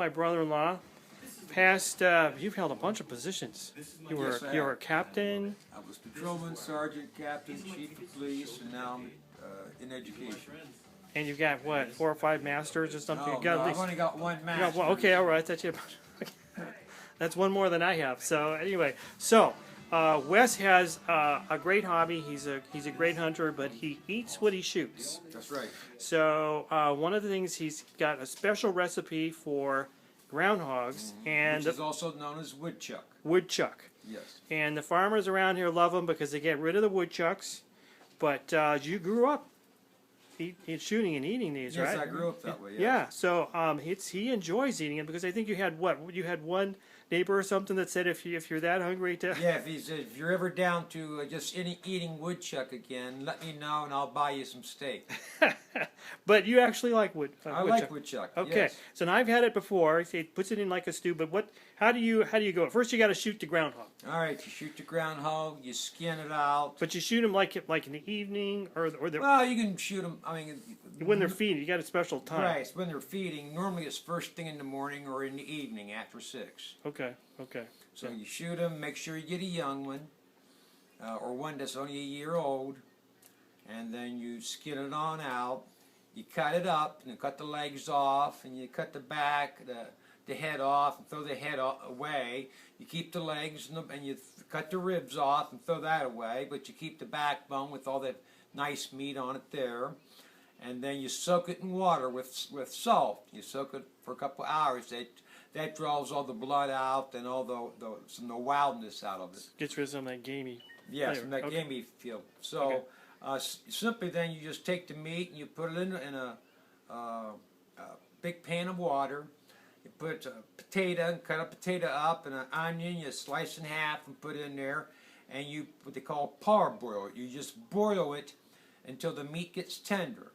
my brother-in-law. Past, you've held a bunch of positions. You were a captain. I was patrolman, sergeant, captain, chief of police, and now I'm in education. And you've got what, 4 or 5 masters or something? Oh, you got no, at least, I've only got one master. well, okay, all right. That's you. That's one more than I have. So anyway, so Wes has a great hobby. He's a great hunter, but he eats what he shoots. That's right. So one of the things, he's got a special recipe for ground hogs, and Which is also known as woodchuck. woodchuck. Yes. And the farmers around here love them because they get rid of the woodchucks. But you grew up shooting and eating these, yes, right? Yes, I grew up that way. Yes. Yeah. So he enjoys eating it because I think you had one neighbor or something that said if you're that hungry to Yeah, if you're ever down to just eating woodchuck again, let me know and I'll buy you some steak. But you actually like woodchuck. I like woodchuck. Okay. Yes. So now I've had it before. He puts it in like a stew. But how do you go? First, you got to shoot the groundhog. All right, you shoot the groundhog, you skin it out. But you shoot them like in the evening or the. Well, you can shoot them. I mean, when they're feeding, you got a special time. Right, it's when they're feeding. Normally, it's first thing in the morning or in the evening after 6. Okay. Okay. So you shoot them. Make sure you get a young one, or one that's only a year old, and then you skin it on out. You cut it up and you cut the legs off, and you cut the back, the head off, and throw the head away. You keep the legs and you cut the ribs off and throw that away, but you keep the backbone with all that nice meat on it there. And then you soak it in water with salt. You soak it for a couple hours. That draws all the blood out and all the wildness out of it. Gets rid of some of that gamey. Yes, flavor. from that gamey feel. So simply then you just take the meat and you put it in a big pan of water. You put a potato, cut a potato up, and an onion. You slice in half and put it in there, and you what they call parboil it. You just boil it until the meat gets tender,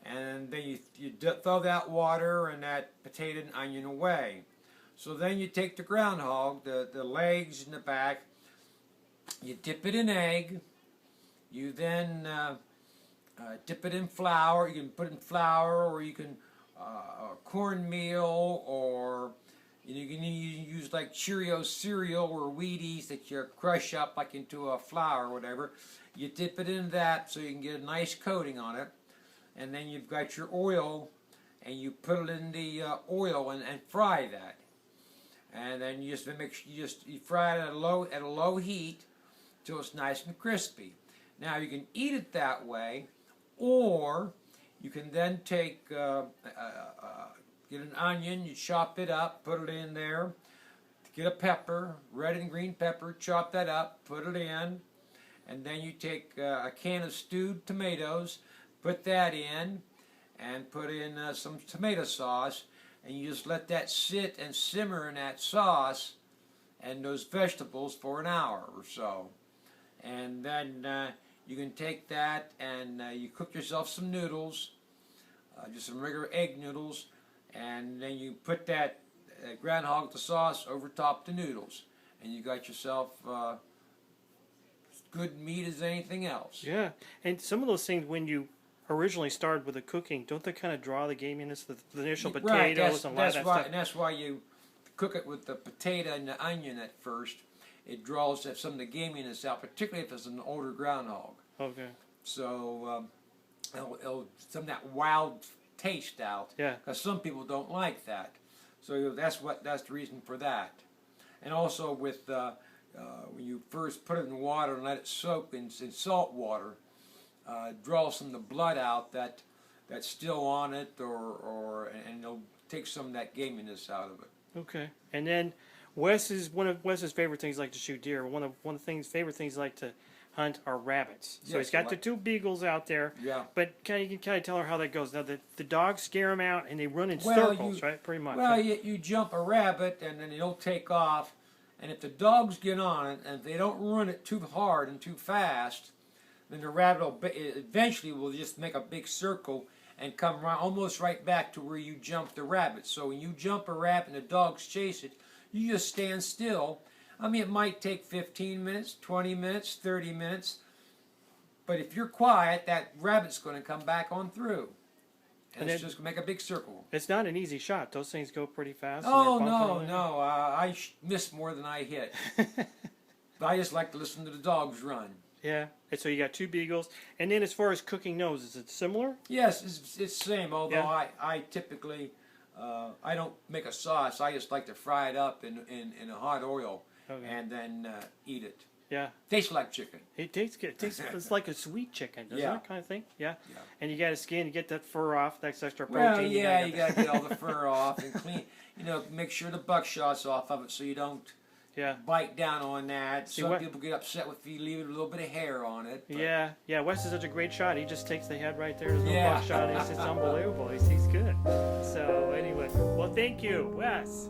and then you throw that water and that potato and onion away. So then you take the groundhog, the legs and the back. You dip it in egg. You then dip it in flour. You can put it in flour, or you can cornmeal, or you can use like Cheerios cereal or Wheaties that you crush up like into a flour or whatever. You dip it in that so you can get a nice coating on it, and then you've got your oil, and you put it in the oil and fry that, and then you just make sure you fry it at a low heat till it's nice and crispy. Now you can eat it that way, or you can then take, get an onion, you chop it up, put it in there, get a pepper, red and green pepper, chop that up, put it in, and then you take a can of stewed tomatoes, put that in, and put in some tomato sauce, and you just let that sit and simmer in that sauce and those vegetables for an hour or so. And then you can take that and you cook yourself some noodles, just some regular egg noodles, and then you put that groundhog with the sauce over top the noodles, and you got yourself good meat as anything else. Yeah, and some of those things when you originally started with the cooking, don't they kind of draw the gaminess, the initial potatoes right, and all that stuff? And that's why you cook it with the potato and the onion at first. It draws some of the gaminess out, particularly if it's an older groundhog. Okay. So it'll some of that wild taste out. Yeah. Because some people don't like that. So that's the reason for that. And also with when you first put it in water and let it soak in salt water, draw some of the blood out that's still on it, and it'll take some of that gaminess out of it. Okay. And then one of Wes's favorite things like to shoot deer. One of the favorite things like to hunt are rabbits. So yes, he's got the 2 beagles out there. Yeah. But you can kind of tell her how that goes. Now the dogs scare them out and they run in circles, right? Pretty much. Well, you jump a rabbit and then it'll take off, and if the dogs get on it and if they don't run it too hard and too fast, then the rabbit eventually will just make a big circle and come almost right back to where you jumped the rabbit. So when you jump a rabbit and the dogs chase it, you just stand still. I mean, it might take 15 minutes, 20 minutes, 30 minutes, but if you're quiet, that rabbit's going to come back on through. And it's just make a big circle. It's not an easy shot. Those things go pretty fast. Oh, no. I miss more than I hit. But I just like to listen to the dogs run. Yeah. And so you got 2 beagles. And then as far as cooking nose, is it similar? Yes, it's the same. Although I typically, I don't make a sauce. I just like to fry it up in a hot oil and then eat it. Yeah. Tastes like chicken. It tastes good. It's like a sweet chicken, doesn't it? Kind of thing. Yeah. Yeah. And you got to skin, you get that fur off. That's extra protein. Well, yeah, you got to get all the fur off and clean. Make sure the buckshot's off of it so you don't bite down on that. Some people get upset if you leave a little bit of hair on it. But. Yeah. Wes is such a great shot. He just takes the head right there. There's no buckshot. It's just unbelievable. He's good. So anyway, well, thank you, Wes.